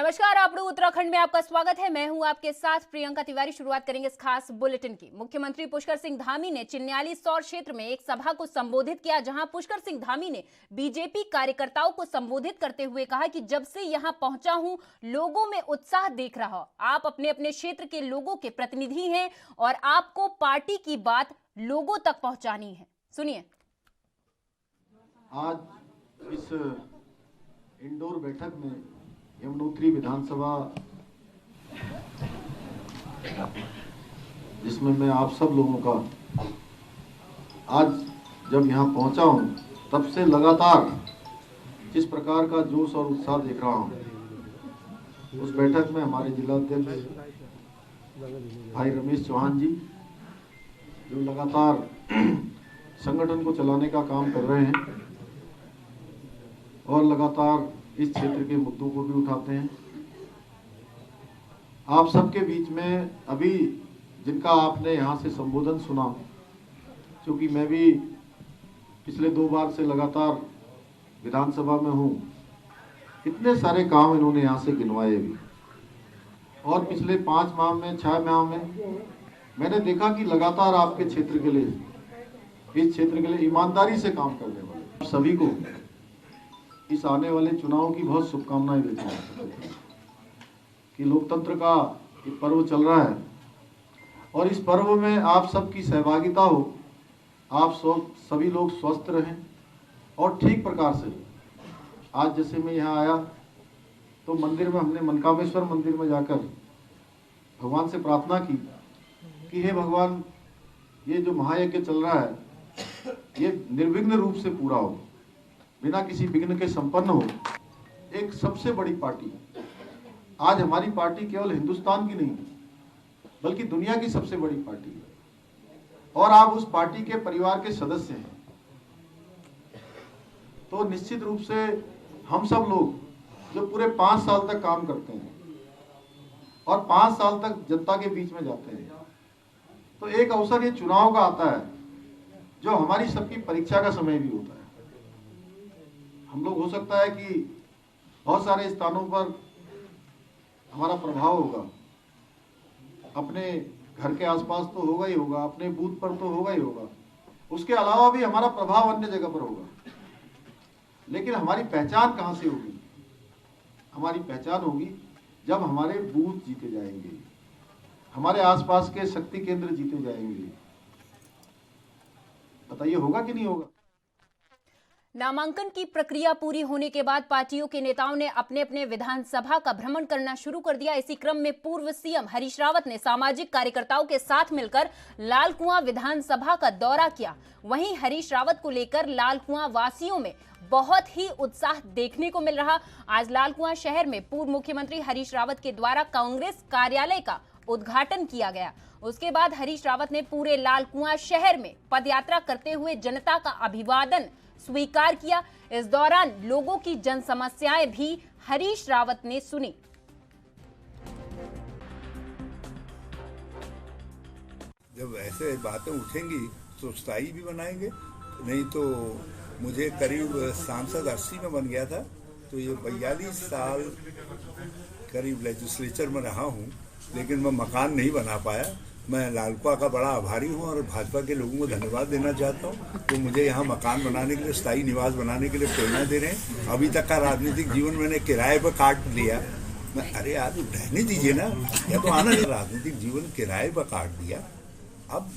नमस्कार, आप लोग उत्तराखंड में आपका स्वागत है। मैं हूं आपके साथ प्रियंका तिवारी। शुरुआत करेंगे इस खास बुलेटिन की। मुख्यमंत्री पुष्कर सिंह धामी ने चिन्याली सौर क्षेत्र में एक सभा को संबोधित किया, जहां पुष्कर सिंह धामी ने बीजेपी कार्यकर्ताओं को संबोधित करते हुए कहा कि जब से यहां पहुंचा हूं, लोगों में उत्साह देख रहा हूं। आप अपने अपने क्षेत्र के लोगों के प्रतिनिधि हैं और आपको पार्टी की बात लोगों तक पहुंचानी है। सुनिए। आज इस इंडोर बैठक में यमुनोत्री विधानसभा, जिसमें मैं आप सब लोगों का आज जब यहाँ पहुँचा हूँ, तब से लगातार जिस प्रकार का जोश और उत्साह देख रहा हूँ, उस बैठक में हमारे जिला अध्यक्ष भाई रमेश चौहान जी, जो लगातार संगठन को चलाने का काम कर रहे हैं और लगातार इस क्षेत्र के मुद्दों को भी उठाते हैं। आप सबके बीच में अभी जिनका आपने यहाँ से संबोधन सुना, क्योंकि मैं भी पिछले 2 बार से लगातार विधानसभा में हूँ, इतने सारे काम इन्होंने यहाँ से गिनवाए भी, और पिछले 5 माह में 6 माह में मैंने देखा कि लगातार आपके क्षेत्र के लिए, इस क्षेत्र के लिए ईमानदारी से काम करने वाले सभी को इस आने वाले चुनाव की बहुत शुभकामनाएं देता हूं कि लोकतंत्र का एक पर्व चल रहा है और इस पर्व में आप सबकी सहभागिता हो, आप सभी लोग स्वस्थ रहें और ठीक प्रकार से। आज जैसे मैं यहाँ आया तो मंदिर में हमने मनकामेश्वर मंदिर में जाकर भगवान से प्रार्थना की कि हे भगवान, ये जो महायज्ञ चल रहा है ये निर्विघ्न रूप से पूरा हो, बिना किसी विघ्न के संपन्न हो। एक सबसे बड़ी पार्टी, आज हमारी पार्टी केवल हिंदुस्तान की नहीं बल्कि दुनिया की सबसे बड़ी पार्टी है और आप उस पार्टी के परिवार के सदस्य हैं, तो निश्चित रूप से हम सब लोग जो पूरे 5 साल तक काम करते हैं और 5 साल तक जनता के बीच में जाते हैं, तो एक अवसर ये चुनाव का आता है जो हमारी सबकी परीक्षा का समय भी होता है। हम लोग हो सकता है कि बहुत सारे स्थानों पर हमारा प्रभाव होगा, अपने घर के आसपास तो होगा ही होगा, अपने बूथ पर तो होगा ही होगा, उसके अलावा भी हमारा प्रभाव अन्य जगह पर होगा। लेकिन हमारी पहचान कहाँ से होगी? हमारी पहचान होगी जब हमारे बूथ जीते जाएंगे, हमारे आसपास के शक्ति केंद्र जीते जाएंगे। बताइए होगा कि नहीं होगा? नामांकन की प्रक्रिया पूरी होने के बाद पार्टियों के नेताओं ने अपने अपने विधानसभा का भ्रमण करना शुरू कर दिया। इसी क्रम में पूर्व सीएम हरीश रावत ने सामाजिक कार्यकर्ताओं के साथ मिलकर लाल कुआं विधानसभा का दौरा किया। वहीं हरीश रावत को लेकर लाल कुआं वासियों में बहुत ही उत्साह देखने को मिल रहा। आज लाल कुआं शहर में पूर्व मुख्यमंत्री हरीश रावत के द्वारा कांग्रेस कार्यालय का उद्घाटन किया गया। उसके बाद हरीश रावत ने पूरे लाल कुआं शहर में पदयात्रा करते हुए जनता का अभिवादन स्वीकार किया। इस दौरान लोगों की जन समस्याएं भी हरीश रावत ने सुनी। जब ऐसे बातें उठेंगी तो स्थायी भी बनाएंगे, नहीं तो मुझे करीब सांसद 80 में बन गया था, तो ये 42 साल करीब लेजिस्लेचर में रहा हूँ, लेकिन मैं मकान नहीं बना पाया। मैं लाल कुआं का बड़ा आभारी हूँ और भाजपा के लोगों को धन्यवाद देना चाहता हूँ तो मुझे यहाँ मकान बनाने के लिए, स्थायी निवास बनाने के लिए प्रेरणा दे रहे हैं। अभी तक का राजनीतिक जीवन मैंने किराए पर काट लिया। मैं अरे यार रहने दीजिए ना, या तो आना नहीं। राजनीतिक जीवन किराए पर काट दिया। अब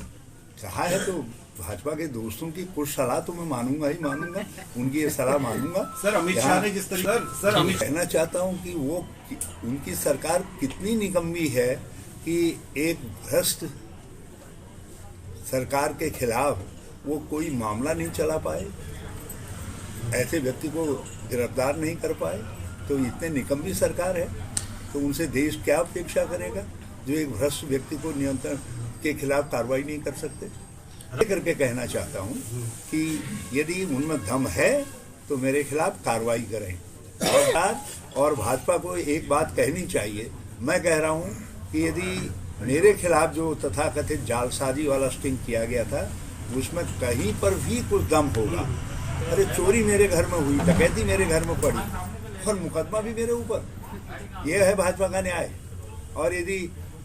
कहा है तो भाजपा के दोस्तों की कुछ सलाह तो मैं मानूंगा ही मानूंगा, उनकी ये सलाह मानूंगा। सर अमित शाह ने जिस तरीके सर अमित कहना चाहता हूँ कि वो उनकी सरकार कितनी निकम्मी है कि एक भ्रष्ट सरकार के खिलाफ वो कोई मामला नहीं चला पाए, ऐसे व्यक्ति को गिरफ्तार नहीं कर पाए। तो इतने निकम्मी सरकार है, तो उनसे देश क्या अपेक्षा करेगा जो एक भ्रष्ट व्यक्ति को नियंत्रण के खिलाफ कार्रवाई नहीं कर सकते। करके कहना चाहता हूँ कि यदि उनमें दम है तो मेरे खिलाफ कार्रवाई करें। और भाजपा को एक बात कहनी चाहिए, मैं कह रहा हूँ कि यदि मेरे खिलाफ जो तथाकथित जालसाजी वाला स्टिंग किया गया था, उसमें कहीं पर भी कुछ दम होगा, अरे चोरी मेरे घर में हुई, डकैती मेरे घर में पड़ी और मुकदमा भी मेरे ऊपर, ये है भाजपा का न्याय। और यदि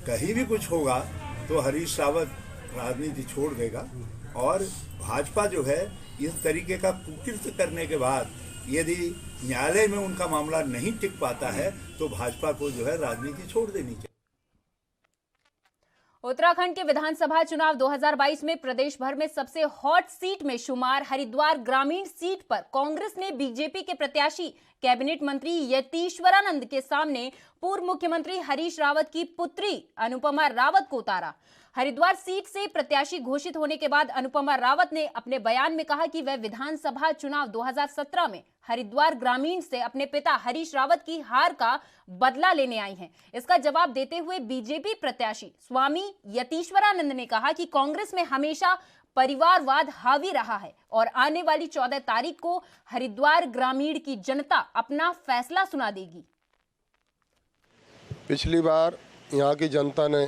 कहीं भी कुछ होगा तो हरीश रावत राजनीति छोड़ देगा। और भाजपा जो है इस तरीके का कुकृत्य करने के बाद यदि न्यायालय में उनका मामला नहीं टिक पाता है तो भाजपा को जो है राजनीति छोड़ देनी चाहिए। उत्तराखंड के विधानसभा चुनाव 2022 में प्रदेश भर में सबसे हॉट सीट में शुमार हरिद्वार ग्रामीण सीट पर कांग्रेस ने बीजेपी के प्रत्याशी कैबिनेट मंत्री यतीश्वरानंद के सामने पूर्व मुख्यमंत्री हरीश रावत की पुत्री अनुपमा रावत को उतारा। हरिद्वार सीट से प्रत्याशी घोषित होने के बाद अनुपमा रावत ने अपने बयान में कहा कि वह विधानसभा चुनाव 2017 में हरिद्वार ग्रामीण से अपने पिता हरीश रावत की हार का बदला लेने आई हैं। इसका जवाब देते हुए बीजेपी प्रत्याशी स्वामी यतीश्वरानंद ने कहा कि कांग्रेस में हमेशा परिवारवाद हावी रहा है और आने वाली 14 तारीख को हरिद्वार ग्रामीण की जनता अपना फैसला सुना देगी। पिछली बार यहाँ की जनता ने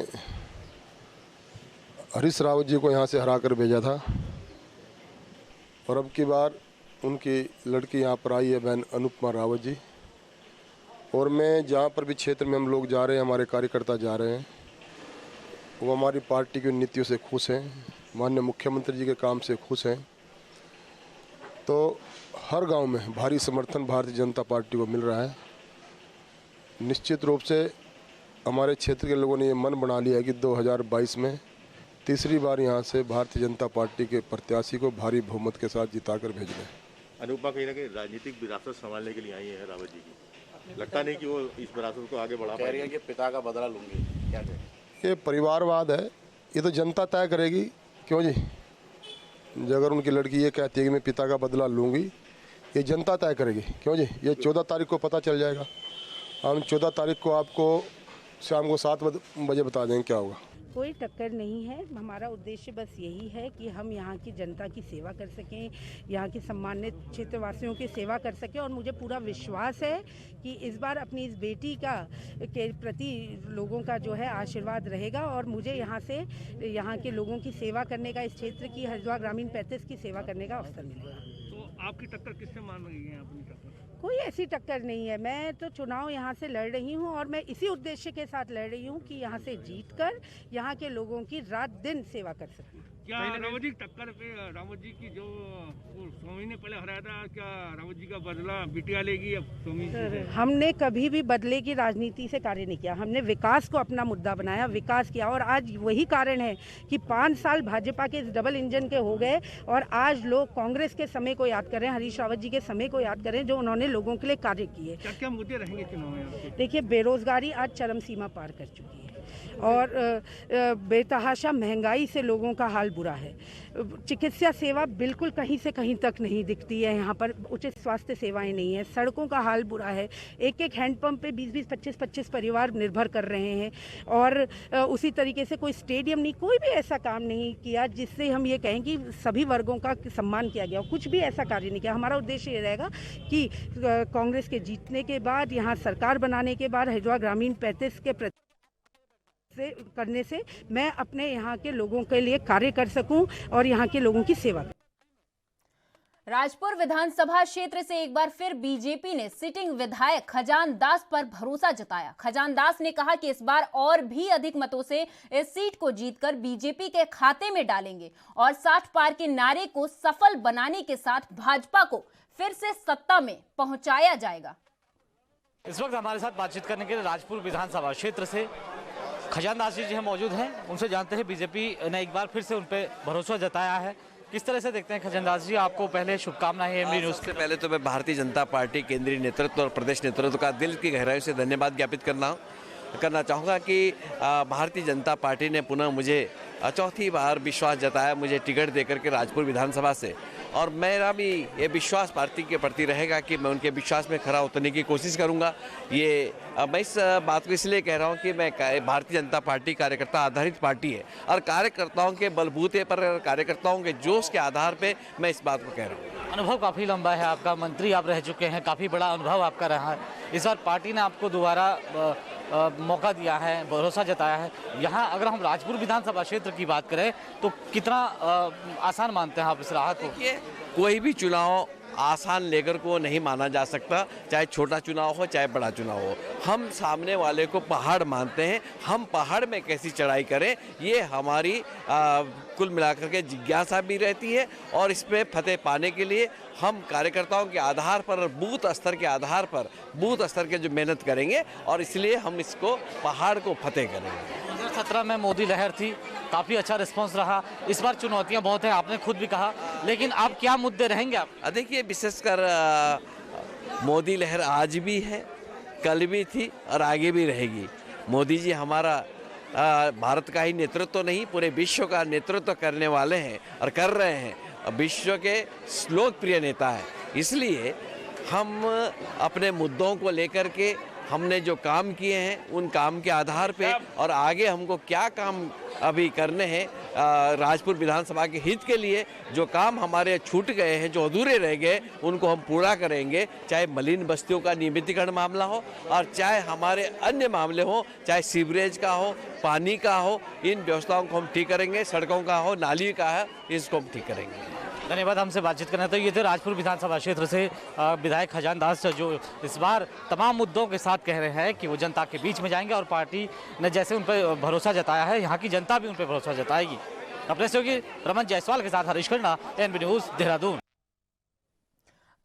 हरीश रावत जी को यहाँ से हरा कर भेजा था और अब की बार उनकी लड़की यहाँ पर आई है, बहन अनुपमा रावत जी। और मैं जहाँ पर भी क्षेत्र में हम लोग जा रहे हैं, हमारे कार्यकर्ता जा रहे हैं, वो हमारी पार्टी की नीतियों से खुश हैं, माननीय मुख्यमंत्री जी के काम से खुश हैं। तो हर गांव में भारी समर्थन भारतीय जनता पार्टी को मिल रहा है। निश्चित रूप से हमारे क्षेत्र के लोगों ने ये मन बना लिया है कि 2022 में तीसरी बार यहाँ से भारतीय जनता पार्टी के प्रत्याशी को भारी बहुमत के साथ जिताकर भेजना है। अनुपमा कहीं ना कहीं राजनीतिक विरासत संभालने के लिए आई है रावत जी की, लगता नहीं कि वो इस विरासत को आगे बढ़ा पाएंगे। कि पिता का बदला लूंगी, क्या कहें? ये परिवारवाद है, ये तो जनता तय करेगी। क्यों जी? अगर उनकी लड़की ये कहती है कि मैं पिता का बदला लूँगी, ये जनता तय करेगी। क्यों जी? ये 14 तारीख को पता चल जाएगा। हम 14 तारीख को आपको शाम को 7 बजे बता देंगे क्या होगा। कोई टक्कर नहीं है। हमारा उद्देश्य बस यही है कि हम यहाँ की जनता की सेवा कर सकें, यहाँ की सम्मानित क्षेत्रवासियों की सेवा कर सकें। और मुझे पूरा विश्वास है कि इस बार अपनी इस बेटी के प्रति लोगों का जो है आशीर्वाद रहेगा और मुझे यहाँ से यहाँ के लोगों की सेवा करने का, इस क्षेत्र की हरिद्वार ग्रामीण 35 की सेवा करने का अवसर मिलेगा। तो आपकी टक्कर किससे मान रही है? अपनी टक्कर कोई ऐसी टक्कर नहीं है। मैं तो चुनाव यहाँ से लड़ रही हूँ और मैं इसी उद्देश्य के साथ लड़ रही हूँ कि यहाँ से जीतकर यहाँ के लोगों की रात दिन सेवा कर सकूँ। क्या रावत जी टक्कर पे रावत जी की जो स्वामी ने पहले हराया था, क्या रावत जी का बदला बिटिया लेगी अब स्वामी जी? हमने कभी भी बदले की राजनीति से कार्य नहीं किया। हमने विकास को अपना मुद्दा बनाया, विकास किया। और आज वही कारण है कि 5 साल भाजपा के इस डबल इंजन के हो गए और आज लोग कांग्रेस के समय को याद करें, हरीश रावत जी के समय को याद करें जो उन्होंने लोगों के लिए कार्य किए। क्या क्या मुद्दे रहेंगे चुनाव में? देखिए, बेरोजगारी आज चरम सीमा पार कर चुकी है और बेतहाशा महंगाई से लोगों का हाल बुरा है। चिकित्सा सेवा बिल्कुल कहीं से कहीं तक नहीं दिखती है। यहाँ पर उचित स्वास्थ्य सेवाएं नहीं है। सड़कों का हाल बुरा है। एक हैंडपंप पे 20-20, 25-25 परिवार निर्भर कर रहे हैं। और उसी तरीके से कोई स्टेडियम नहीं, कोई भी ऐसा काम नहीं किया जिससे हम ये कहें कि सभी वर्गों का सम्मान किया गया। कुछ भी ऐसा कार्य नहीं किया। हमारा उद्देश्य ये रहेगा कि कांग्रेस के जीतने के बाद, यहाँ सरकार बनाने के बाद हरिद्वार ग्रामीण 35 के करने से मैं अपने यहाँ के लोगों के लिए कार्य कर सकूं और यहाँ के लोगों की सेवा। राजपुर विधानसभा क्षेत्र से एक बार फिर बीजेपी ने सिटिंग विधायक खजान दास पर भरोसा जताया। खजान दास ने कहा कि इस बार और भी अधिक मतों से इस सीट को जीतकर बीजेपी के खाते में डालेंगे और 60 पार के नारे को सफल बनाने के साथ भाजपा को फिर से सत्ता में पहुंचाया जाएगा। इस वक्त हमारे साथ बातचीत करने के लिए राजपुर विधानसभा क्षेत्र से खजान दास जी मौजूद हैं। उनसे जानते हैं बीजेपी ने एक बार फिर से उन पर भरोसा जताया है। किस तरह से देखते हैं खजान दास जी? आपको पहले शुभकामनाएं एमडी न्यूज़ से। पहले तो मैं भारतीय जनता पार्टी केंद्रीय नेतृत्व और प्रदेश नेतृत्व का दिल की गहराई से धन्यवाद ज्ञापित करना चाहूँगा कि भारतीय जनता पार्टी ने पुनः मुझे चौथी बार विश्वास जताया, मुझे टिकट देकर के राजपुर विधानसभा से। और मेरा भी ये विश्वास पार्टी के प्रति रहेगा कि मैं उनके विश्वास में खरा उतरने की कोशिश करूंगा। ये मैं इस बात को इसलिए कह रहा हूं कि मैं भारतीय जनता पार्टी कार्यकर्ता आधारित पार्टी है और कार्यकर्ताओं के बलबूते पर, कार्यकर्ताओं के जोश के आधार पे मैं इस बात को कह रहा हूँ। अनुभव काफ़ी लंबा है आपका, मंत्री आप रह चुके हैं, काफ़ी बड़ा अनुभव आपका रहा है। इस बार पार्टी ने आपको दोबारा मौका दिया है, भरोसा जताया है। यहाँ अगर हम राजपुर विधानसभा क्षेत्र की बात करें तो कितना आसान मानते हैं आप इस राहत को? कोई भी चुनाव आसान लेकर को नहीं माना जा सकता, चाहे छोटा चुनाव हो चाहे बड़ा चुनाव हो। हम सामने वाले को पहाड़ मानते हैं, हम पहाड़ में कैसी चढ़ाई करें ये हमारी कुल मिलाकर के जिज्ञासा भी रहती है। और इसमें फतेह पाने के लिए हम कार्यकर्ताओं के आधार पर, बूथ स्तर के आधार पर, बूथ स्तर के जो मेहनत करेंगे और इसलिए हम इसको पहाड़ को फतेह करेंगे। 2017 में मोदी लहर थी, काफ़ी अच्छा रिस्पांस रहा। इस बार चुनौतियां बहुत हैं, आपने खुद भी कहा, लेकिन अब क्या मुद्दे रहेंगे आप? देखिए, विशेषकर मोदी लहर आज भी है, कल भी थी और आगे भी रहेगी। मोदी जी हमारा भारत का ही नेतृत्व नहीं, पूरे विश्व का नेतृत्व करने वाले हैं और कर रहे हैं। विश्व के लोकप्रिय नेता है, इसलिए हम अपने मुद्दों को लेकर के हमने जो काम किए हैं उन काम के आधार पे और आगे हमको क्या काम अभी करने हैं राजपुर विधानसभा के हित के लिए, जो काम हमारे छूट गए हैं, जो अधूरे रह गए, उनको हम पूरा करेंगे। चाहे मलिन बस्तियों का नियमितीकरण मामला हो और चाहे हमारे अन्य मामले हो, चाहे सीवरेज का हो, पानी का हो, इन व्यवस्थाओं को हम ठीक करेंगे। सड़कों का हो, नाली का है, इसको हम ठीक करेंगे। धन्यवाद हमसे बातचीत करने। तो ये थे राजपुर विधानसभा क्षेत्र से विधायक खजानदास, जो इस बार तमाम मुद्दों के साथ कह रहे हैं कि वो जनता के बीच में जाएंगे और पार्टी ने जैसे उन पर भरोसा जताया है, यहाँ की जनता भी उन पर भरोसा जताएगी। अपने सहयोगी रमन जायसवाल के साथ हरीश खन्ना, एनबी न्यूज़, देहरादून।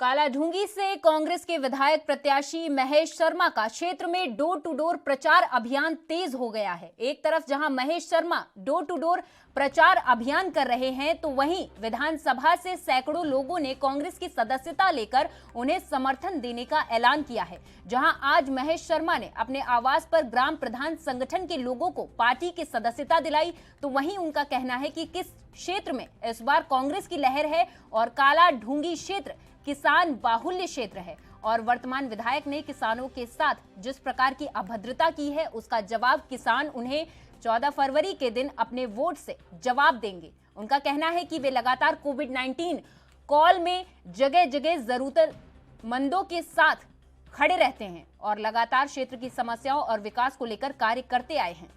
कालाढूंगी से कांग्रेस के विधायक प्रत्याशी महेश शर्मा का क्षेत्र में डोर टू डोर प्रचार अभियान तेज हो गया है। एक तरफ जहां Mahesh Sharma door to door प्रचार अभियान कर रहे हैं, तो वहीं विधानसभा से सैकड़ों लोगों ने कांग्रेस की सदस्यता लेकर उन्हें समर्थन देने का ऐलान किया है। जहां आज महेश शर्मा ने अपने आवास पर ग्राम प्रधान संगठन के लोगों को पार्टी की सदस्यता दिलाई, तो वहीं उनका कहना है कि किस क्षेत्र में इस बार कांग्रेस की लहर है और कालाढूंगी क्षेत्र किसान बाहुल्य क्षेत्र है और वर्तमान विधायक ने किसानों के साथ जिस प्रकार की अभद्रता की है, उसका जवाब किसान उन्हें 14 फरवरी के दिन अपने वोट से जवाब देंगे। उनका कहना है कि वे लगातार कोविड-19 कॉल में जगह जगह जरूरतमंदों के साथ खड़े रहते हैं और लगातार क्षेत्र की समस्याओं और विकास को लेकर कार्य करते आए हैं।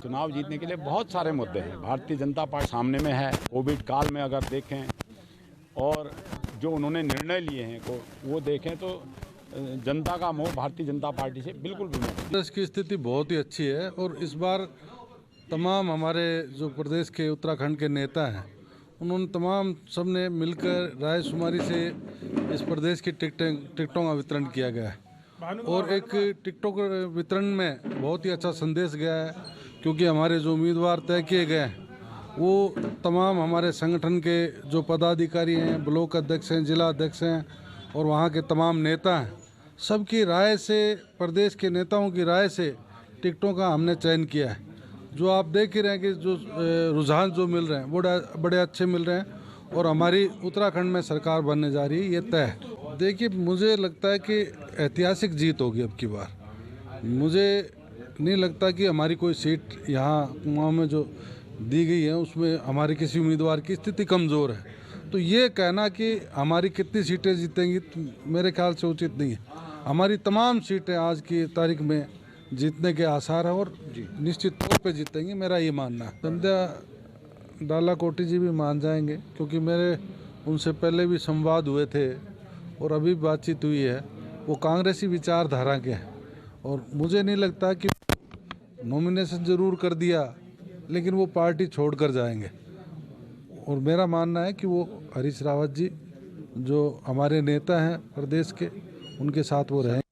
चुनाव जीतने के लिए बहुत सारे मुद्दे हैं। भारतीय जनता पार्टी सामने में है। कोविड काल में अगर देखें और जो उन्होंने निर्णय लिए हैं को वो देखें तो जनता का मोह भारतीय जनता पार्टी से बिल्कुल भी नहीं। प्रदेश की स्थिति बहुत ही अच्छी है और इस बार तमाम हमारे जो प्रदेश के उत्तराखंड के नेता हैं, उन्होंने तमाम सबने मिलकर रायशुमारी से इस प्रदेश की टिकटों का वितरण किया गया है और एक टिकटों के वितरण में बहुत ही अच्छा संदेश गया है, क्योंकि हमारे जो उम्मीदवार तय किए गए हैं वो तमाम हमारे संगठन के जो पदाधिकारी हैं, ब्लॉक अध्यक्ष हैं, जिला अध्यक्ष हैं और वहाँ के तमाम नेता हैं, सबकी राय से, प्रदेश के नेताओं की राय से टिकटों का हमने चयन किया है। जो आप देख ही रहे हैं कि जो रुझान जो मिल रहे हैं वो बड़े अच्छे मिल रहे हैं और हमारी उत्तराखंड में सरकार बनने जा रही है, ये तय है। देखिए, मुझे लगता है कि ऐतिहासिक जीत होगी अब की बार। मुझे नहीं लगता कि हमारी कोई सीट यहाँ कुमाऊं में जो दी गई है उसमें हमारे किसी उम्मीदवार की स्थिति कमज़ोर है। तो ये कहना कि हमारी कितनी सीटें जीतेंगी मेरे ख्याल से उचित नहीं है। हमारी तमाम सीटें आज की तारीख में जीतने के आसार हैं और निश्चित तौर पे जीतेंगी, मेरा ये मानना है। संध्या डालाकोटी जी भी मान जाएंगे, क्योंकि मेरे उनसे पहले भी संवाद हुए थे और अभी बातचीत हुई है। वो कांग्रेसी विचारधारा के हैं और मुझे नहीं लगता कि नॉमिनेशन जरूर कर दिया लेकिन वो पार्टी छोड़कर जाएंगे और मेरा मानना है कि वो हरीश रावत जी जो हमारे नेता हैं प्रदेश के, उनके साथ वो रहेंगे।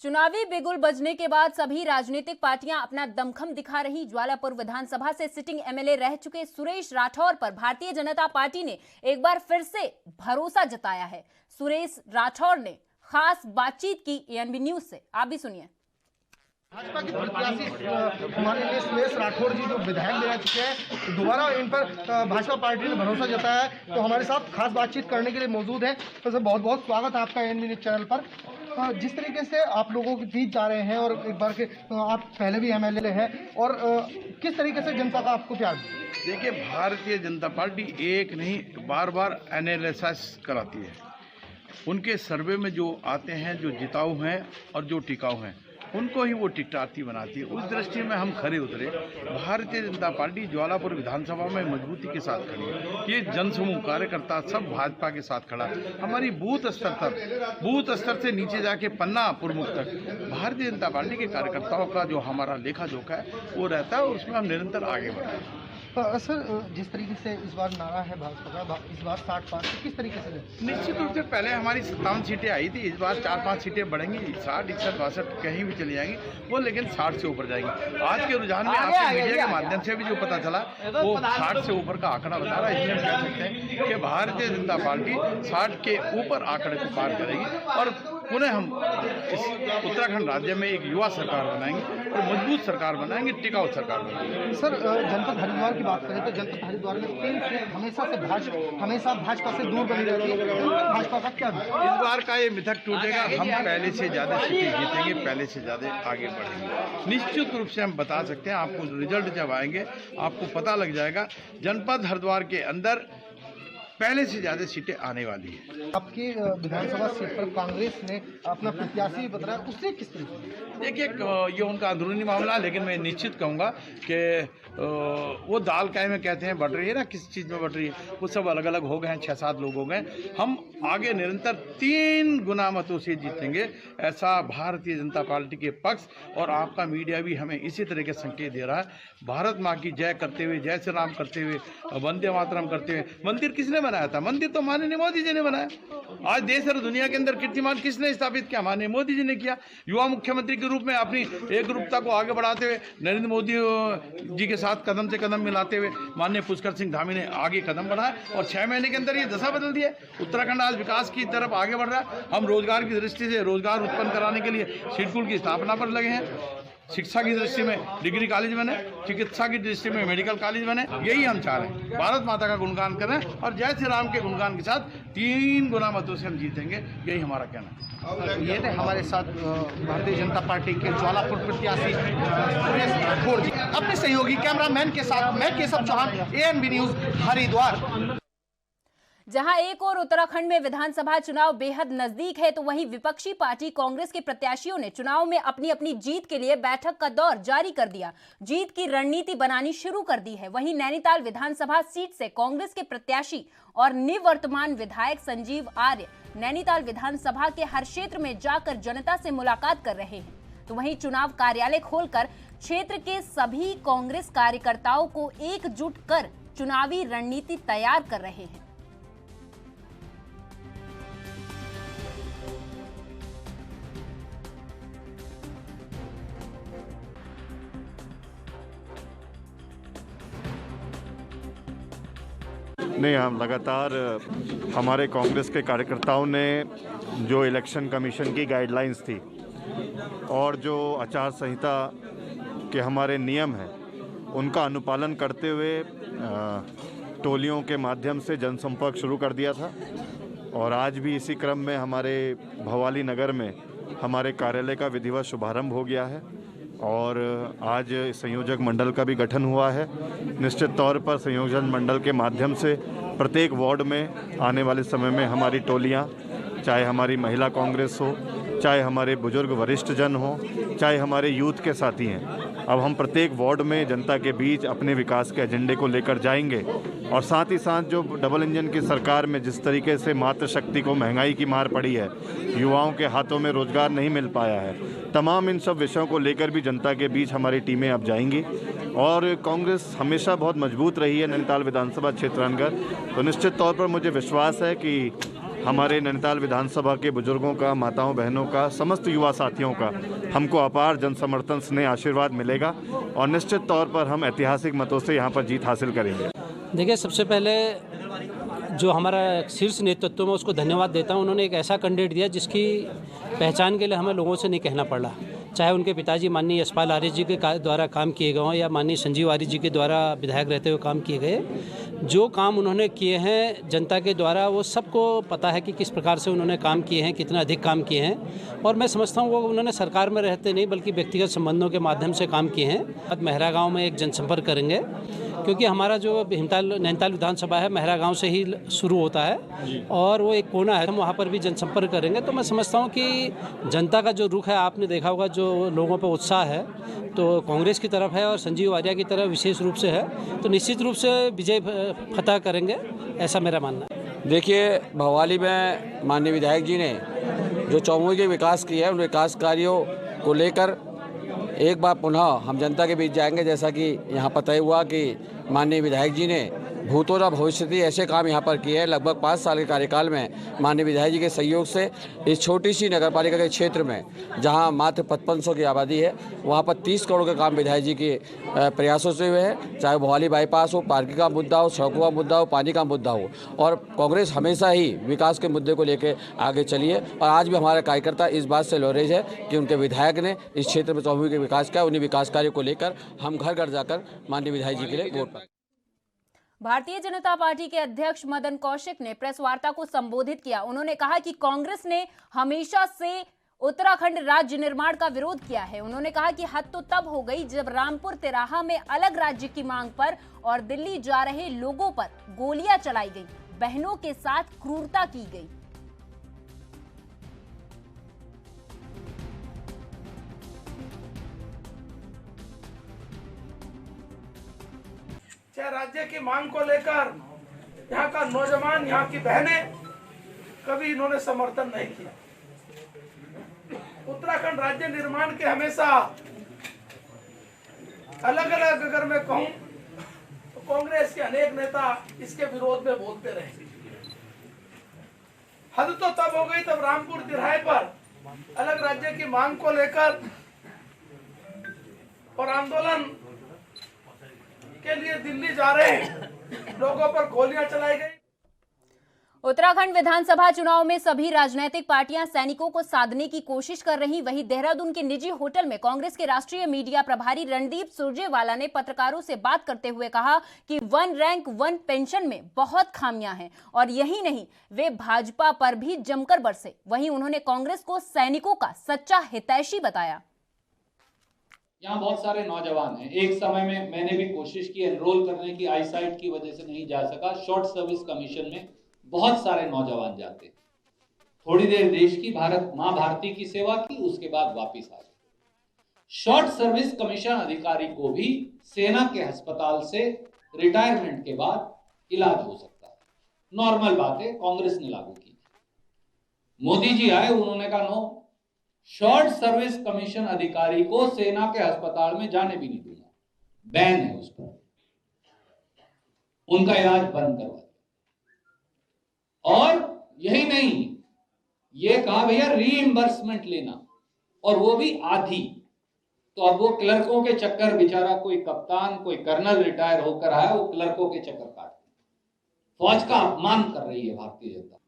चुनावी बिगुल बजने के बाद सभी राजनीतिक पार्टियां अपना दमखम दिखा रही। ज्वालापुर विधानसभा से सिटिंग एमएलए रह चुके सुरेश राठौर पर भारतीय जनता पार्टी ने एक बार फिर से भरोसा जताया है। सुरेश राठौर ने खास बातचीत की एएनबी न्यूज से, आप भी सुनिए। भाजपा के प्रत्याशी हमारे लिए सुरेश राठौर जी जो विधायक ले चुके हैं, तो दोबारा इन पर भाजपा पार्टी ने भरोसा जताया है, तो हमारे साथ खास बातचीत करने के लिए मौजूद है। तो सर, बहुत बहुत स्वागत है आपका एएनबी न्यूज चैनल पर। जिस तरीके से आप लोगों के बीच जा रहे हैं और एक बार के आप पहले भी एमएलए हैं और किस तरीके से जनता का आपको प्यार? देखिए, भारतीय जनता पार्टी एक नहीं बार बार एनालिसिस कराती है। उनके सर्वे में जो आते हैं, जो जिताऊ हैं और जो टिकाऊ हैं, उनको ही वो टिकटार्थी बनाती है। उस दृष्टि में हम खरे उतरे। भारतीय जनता पार्टी ज्वालापुर विधानसभा में मजबूती के साथ खड़ी है। ये जनसमूह कार्यकर्ता सब भाजपा के साथ खड़ा। हमारी बूथ स्तर से नीचे जाके पन्ना प्रमुख तक भारतीय जनता पार्टी के कार्यकर्ताओं का जो हमारा लेखा जोखा है वो रहता है और उसमें हम निरंतर आगे बढ़ रहे हैं। सर, जिस तरीके से इस बार नारा है भाजपा का, इस बार 60 पार, किस तरीके से? निश्चित रूप से पहले हमारी 57 सीटें आई थी, इस बार 4-5 सीटें बढ़ेंगी, 60, 61, 62 कहीं भी चली जाएंगी वो, लेकिन 60 से ऊपर जाएंगी। आज के रुझान में आपके मीडिया के माध्यम से भी जो पता चला वो 60 से ऊपर का आंकड़ा बता रहा है। इसलिए हम कह सकते हैं कि भारतीय जनता पार्टी 60 के ऊपर आंकड़े को पार करेगी और पुनः हम इस उत्तराखंड राज्य में एक युवा सरकार बनाएंगे और मजबूत सरकार बनाएंगे, टिकाऊ सरकार बनाएंगे। सर, जनपद हरिद्वार की बात करें तो जनपद हरिद्वार में 3 सीट हमेशा भाजपा से दूर बनी रहती है। भाजपा का क्या इस बार का ये मिथक टूटेगा। हम पहले से ज़्यादा सीटें जीतेंगे, पहले से ज़्यादा आगे बढ़ेंगे। निश्चित रूप से हम बता सकते हैं, आपको रिजल्ट जब आएंगे आपको पता लग जाएगा। जनपद हरिद्वार के अंदर पहले से ज़्यादा सीटें आने वाली है। आपकी विधानसभा सीट पर कांग्रेस ने अपना प्रत्याशी भी बदला, उससे किस तरीके से? देखिए, ये उनका अंदरूनी मामला है, लेकिन मैं निश्चित कहूँगा कि वो दाल काय में कहते हैं बढ़ रही है ना, किस चीज़ में बढ़ रही है, वो सब अलग अलग हो गए हैं। 6-7 लोग हो गए। हम आगे निरंतर 3 गुना मतों से जीतेंगे, ऐसा भारतीय जनता पार्टी के पक्ष और आपका मीडिया भी हमें इसी तरह के संकेत दे रहा है। भारत माँ की जय करते हुए, जय श्री राम करते हुए, वंदे मातरम करते हुए। मंदिर किसने बनाया था? मंदिर तो माननीय मोदी जी ने बनाया। आज देश और दुनिया के अंदर कीर्तिमान किसने स्थापित किया? माननीय मोदी जी ने किया। युवा मुख्यमंत्री के रूप में अपनी एकरूपता को आगे बढ़ाते हुए नरेंद्र मोदी जी के साथ कदम से कदम मिलाते हुए माननीय पुष्कर सिंह धामी ने आगे कदम बढ़ाया और 6 महीने के अंदर ये दशा बदल दी है। उत्तराखंड आज विकास की तरफ आगे बढ़ रहा है। हम रोजगार की दृष्टि से रोजगार उत्पन्न कराने के लिए सिडकुल की स्थापना पर लगे हैं। शिक्षा की दृष्टि में डिग्री कॉलेज बने, चिकित्सा की दृष्टि में मेडिकल कॉलेज बने, यही हम चाह रहे हैं। भारत माता का गुणगान करें और जय श्री राम के गुणगान के साथ 3 गुना मतों से हम जीतेंगे, यही हमारा कहना है। ये थे हमारे साथ भारतीय जनता पार्टी के ज्वालापुर प्रत्याशी सुरेश राठौड़ जी। अपने सहयोगी कैमरामैन के साथ मैं केशव चौहान, ANB न्यूज हरिद्वार। जहां एक और उत्तराखंड में विधानसभा चुनाव बेहद नजदीक है, तो वहीं विपक्षी पार्टी कांग्रेस के प्रत्याशियों ने चुनाव में अपनी अपनी जीत के लिए बैठक का दौर जारी कर दिया, जीत की रणनीति बनानी शुरू कर दी है। वहीं नैनीताल विधानसभा सीट से कांग्रेस के प्रत्याशी और निवर्तमान विधायक संजीव आर्य नैनीताल विधानसभा के हर क्षेत्र में जाकर जनता से मुलाकात कर रहे हैं। तो वहीं चुनाव कार्यालय खोलकर क्षेत्र के सभी कांग्रेस कार्यकर्ताओं को एकजुट कर चुनावी रणनीति तैयार कर रहे हैं। नहीं, हम लगातार हमारे कांग्रेस के कार्यकर्ताओं ने जो इलेक्शन कमीशन की गाइडलाइंस थी और जो आचार संहिता के हमारे नियम हैं उनका अनुपालन करते हुए टोलियों के माध्यम से जनसंपर्क शुरू कर दिया था। और आज भी इसी क्रम में हमारे भवाली नगर में हमारे कार्यालय का विधिवत शुभारंभ हो गया है और आज संयोजक मंडल का भी गठन हुआ है। निश्चित तौर पर संयोजन मंडल के माध्यम से प्रत्येक वार्ड में आने वाले समय में हमारी टोलियां, चाहे हमारी महिला कांग्रेस हो, चाहे हमारे बुजुर्ग वरिष्ठ जन हो, चाहे हमारे यूथ के साथी हैं, अब हम प्रत्येक वार्ड में जनता के बीच अपने विकास के एजेंडे को लेकर जाएंगे। और साथ ही साथ जो डबल इंजन की सरकार में जिस तरीके से मातृशक्ति को महंगाई की मार पड़ी है, युवाओं के हाथों में रोजगार नहीं मिल पाया है, तमाम इन सब विषयों को लेकर भी जनता के बीच हमारी टीमें अब जाएंगी। और कांग्रेस हमेशा बहुत मजबूत रही है नैनीताल विधानसभा क्षेत्र अंतर्गत, तो निश्चित तौर पर मुझे विश्वास है कि हमारे नैनीताल विधानसभा के बुजुर्गों का, माताओं बहनों का, समस्त युवा साथियों का हमको अपार जन समर्थन स्नेह आशीर्वाद मिलेगा और निश्चित तौर पर हम ऐतिहासिक मतों से यहाँ पर जीत हासिल करेंगे। देखिए, सबसे पहले जो हमारा शीर्ष नेतृत्व में उसको धन्यवाद देता हूँ। उन्होंने एक ऐसा कैंडिडेट दिया जिसकी पहचान के लिए हमें लोगों से नहीं कहना पड़ा, चाहे उनके पिताजी माननीय यशपाल आर्य जी के द्वारा काम किए गए हों या माननीय संजीव आर्य जी के द्वारा विधायक रहते हुए काम किए गए। जो काम उन्होंने किए हैं जनता के द्वारा वो सबको पता है कि किस प्रकार से उन्होंने काम किए हैं, कितना अधिक काम किए हैं। और मैं समझता हूँ वो उन्होंने सरकार में रहते नहीं बल्कि व्यक्तिगत संबंधों के माध्यम से काम किए हैं। अब मेहरा गाँव में एक जनसंपर्क करेंगे क्योंकि हमारा जो भीमताल नैनीताल विधानसभा है महरा गांव से ही शुरू होता है और वो एक कोना है, हम वहाँ पर भी जनसंपर्क करेंगे। तो मैं समझता हूँ कि जनता का जो रुख है, आपने देखा होगा जो लोगों पर उत्साह है तो कांग्रेस की तरफ है और संजीव आर्या की तरफ विशेष रूप से है, तो निश्चित रूप से विजय फतह करेंगे, ऐसा मेरा मानना है। देखिए, भवाली में माननीय विधायक जी ने जो चौमुखी के विकास किया है, उन विकास कार्यों को लेकर एक बार पुनः हम जनता के बीच जाएंगे। जैसा कि यहाँ पर तय हुआ कि माननीय विधायक जी ने भूतों और भविष्य ऐसे काम यहाँ पर किए हैं। लगभग 5 साल के कार्यकाल में माननीय विधायक जी के सहयोग से इस छोटी सी नगरपालिका के क्षेत्र में जहाँ मात्र 5500 की आबादी है, वहाँ पर 30 करोड़ के काम विधायक जी के प्रयासों से हुए हैं। चाहे भवाली बाईपास हो, पार्किंग का मुद्दा हो, सड़कों का मुद्दा हो, पानी का मुद्दा हो, और कांग्रेस हमेशा ही विकास के मुद्दे को लेकर आगे चली है। और आज भी हमारे कार्यकर्ता इस बात से लौरेज है कि उनके विधायक ने इस क्षेत्र में चौमुखी के विकास किया। उन्हीं विकास कार्यों को लेकर हम घर घर जाकर माननीय विधायक जी के लिए वोट पाएंगे। भारतीय जनता पार्टी के अध्यक्ष मदन कौशिक ने प्रेस वार्ता को संबोधित किया। उन्होंने कहा कि कांग्रेस ने हमेशा से उत्तराखंड राज्य निर्माण का विरोध किया है। उन्होंने कहा कि हद तो तब हो गई जब रामपुर तिराहा में अलग राज्य की मांग पर और दिल्ली जा रहे लोगों पर गोलियां चलाई गई, बहनों के साथ क्रूरता की गई। चाहे राज्य की मांग को लेकर यहाँ का नौजवान, यहाँ की बहनें, कभी इन्होंने समर्थन नहीं किया। उत्तराखंड राज्य निर्माण के हमेशा अलग अलग अगर मैं कहूं तो कांग्रेस के अनेक नेता इसके विरोध में बोलते रहे। हद तो तब हो गई तब रामपुर तिराहे पर अलग राज्य की मांग को लेकर और आंदोलन के लिए दिल्ली जा रहे लोगों पर गोलियां चलाई गई। उत्तराखंड विधानसभा चुनाव में सभी राजनीतिक पार्टियां सैनिकों को साधने की कोशिश कर रही। वहीं देहरादून के निजी होटल में कांग्रेस के राष्ट्रीय मीडिया प्रभारी रणदीप सुरजेवाला ने पत्रकारों से बात करते हुए कहा कि 1 रैंक 1 पेंशन में बहुत खामियां हैं और यही नहीं, वे भाजपा पर भी जमकर बरसे। वहीं उन्होंने कांग्रेस को सैनिकों का सच्चा हितैषी बताया। यहाँ बहुत सारे नौजवान हैं। एक समय में मैंने भी कोशिश की एनरोल करने की, आईसाइट की वजह से नहीं जा सका। शॉर्ट सर्विस कमीशन में बहुत सारे नौजवान जाते, थोड़ी देर देश की माँ भारती की सेवा की, उसके बाद वापस आ गए। शॉर्ट सर्विस कमीशन अधिकारी को भी सेना के अस्पताल से रिटायरमेंट के बाद इलाज हो सकता है। नॉर्मल बात है, कांग्रेस ने लागू की। मोदी जी आए, उन्होंने कहा नो, शॉर्ट सर्विस कमीशन अधिकारी को सेना के अस्पताल में जाने भी नहीं दूंगा, बैन है उस पर। उनका इलाज बंद करवा दिया। और यही नहीं, ये कहा भैया रीइंबर्समेंट लेना, और वो भी आधी। तो अब वो क्लर्कों के चक्कर, बेचारा कोई कप्तान, कोई कर्नल रिटायर होकर आया, वो क्लर्कों के चक्कर काट, फौज का अपमान कर रही है भारतीय जनता।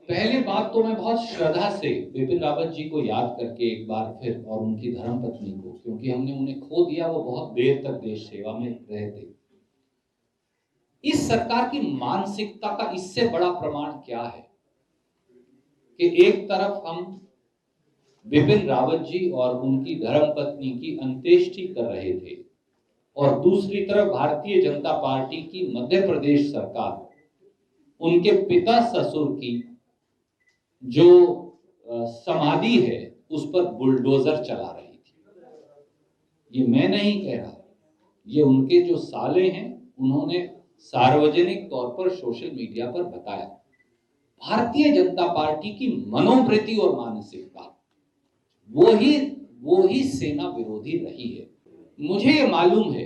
पहली बात तो मैं बहुत श्रद्धा से बिपिन रावत जी को याद करके एक बार फिर, और उनकी धर्मपत्नी को, क्योंकि हमने उन्हें खो दिया, वो बहुत देर तक देश सेवा में रहे थे। इस सरकार की मानसिकता का इससे बड़ा प्रमाण क्या है कि एक तरफ हम बिपिन रावत जी और उनकी धर्मपत्नी की अंत्येष्टि कर रहे थे, और दूसरी तरफ भारतीय जनता पार्टी की मध्य प्रदेश सरकार उनके पिता ससुर की जो समाधि है उस पर बुलडोजर चला रही थी। ये मैं नहीं कह रहा, ये उनके जो साले हैं उन्होंने सार्वजनिक तौर पर सोशल मीडिया पर बताया। भारतीय जनता पार्टी की मनोवृत्ति और मानसिकता वो ही सेना विरोधी रही है। मुझे ये मालूम है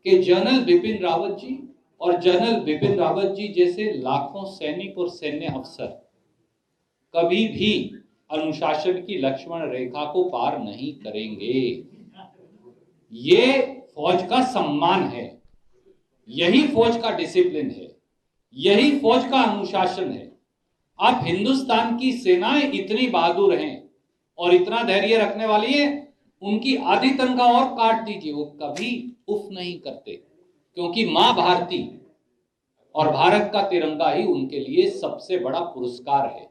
कि जनरल बिपिन रावत जी और जनरल बिपिन रावत जी जैसे लाखों सैनिक और सैन्य अफसर कभी भी अनुशासन की लक्ष्मण रेखा को पार नहीं करेंगे। ये फौज का सम्मान है, यही फौज का डिसिप्लिन है, यही फौज का अनुशासन है। आप हिंदुस्तान की सेनाएं इतनी बहादुर हैं और इतना धैर्य रखने वाली है, उनकी आधी तनख्वाह और काट दीजिए, वो कभी उफ नहीं करते, क्योंकि मां भारती और भारत का तिरंगा ही उनके लिए सबसे बड़ा पुरस्कार है,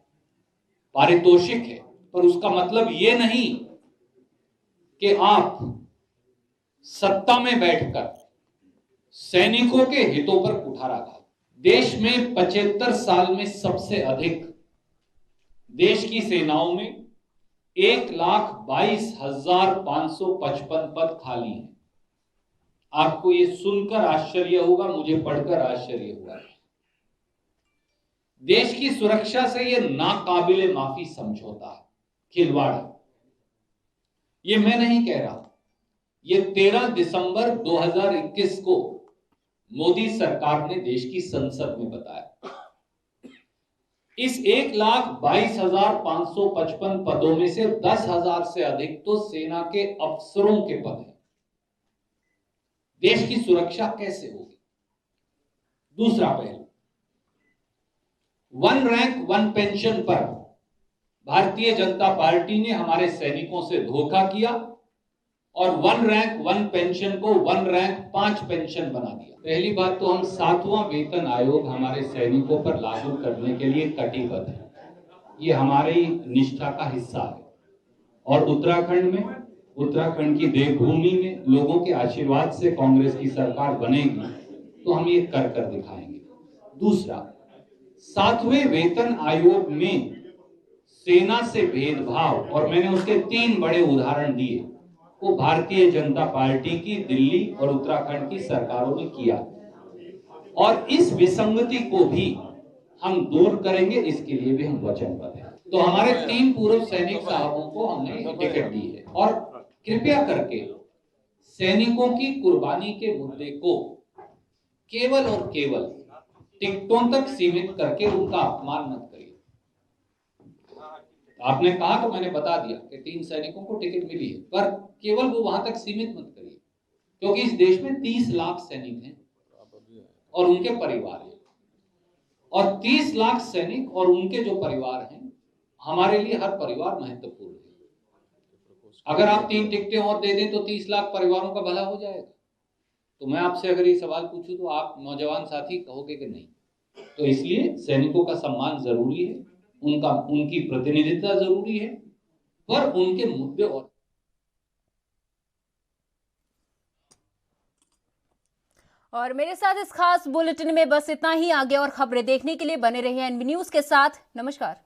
पारितोषिक है। पर उसका मतलब ये नहीं कि आप सत्ता में बैठकर सैनिकों के हितों पर कुठाराघात। देश में 75 साल में सबसे अधिक देश की सेनाओं में 1,22,555 पद खाली हैं। आपको ये सुनकर आश्चर्य होगा, मुझे पढ़कर आश्चर्य हुआ। देश की सुरक्षा से ये नाकाबिले माफी समझौता है, खिलवाड़ है। ये मैं नहीं कह रहा, ये 13 दिसंबर 2021 को मोदी सरकार ने देश की संसद में बताया। इस 1,22,555 पदों में से 10,000 से अधिक तो सेना के अफसरों के पद हैं। देश की सुरक्षा कैसे होगी? दूसरा पहलू, 1 रैंक 1 पेंशन पर भारतीय जनता पार्टी ने हमारे सैनिकों से धोखा किया और 1 रैंक 1 पेंशन को 1 रैंक 5 पेंशन बना दिया। पहली बात तो हम 7वां वेतन आयोग हमारे सैनिकों पर लागू करने के लिए कटिबद्ध है। ये हमारी निष्ठा का हिस्सा है और उत्तराखंड की देवभूमि में लोगों के आशीर्वाद से कांग्रेस की सरकार बनेगी तो हम ये कर दिखाएंगे। दूसरा, 7वें वेतन आयोग में सेना से भेदभाव, और मैंने उसके 3 बड़े उदाहरण दिए, वो भारतीय जनता पार्टी की दिल्ली और उत्तराखंड की सरकारों ने किया और इस विसंगति को भी हम दूर करेंगे, इसके लिए भी हम वचनबद्ध हैं। तो हमारे 3 पूर्व सैनिक साहबों को हमने टिकट दी है और कृपया करके सैनिकों की कुर्बानी के मुद्दे को केवल और केवल टिकटों तक सीमित करके उनका अपमान मत करिए। आपने कहा तो मैंने बता दिया कि 3 सैनिकों को टिकट मिली है, पर केवल वो वहां तक सीमित मत करिए, क्योंकि इस देश में 30 लाख सैनिक हैं और उनके परिवार हैं, और 30 लाख सैनिक और उनके जो परिवार हैं, हमारे लिए हर परिवार महत्वपूर्ण है। अगर आप 3 टिकटें और दे दें तो 30 लाख परिवारों का भला हो जाएगा। तो मैं आपसे अगर ये सवाल पूछूं तो आप नौजवान साथी कहोगे कि नहीं। तो इसलिए सैनिकों का सम्मान जरूरी है, उनकी प्रतिनिधित्व जरूरी है, पर उनके मुद्दे और मेरे साथ इस खास बुलेटिन में बस इतना ही। आगे और खबरें देखने के लिए बने रहिए एनबी न्यूज के साथ। नमस्कार।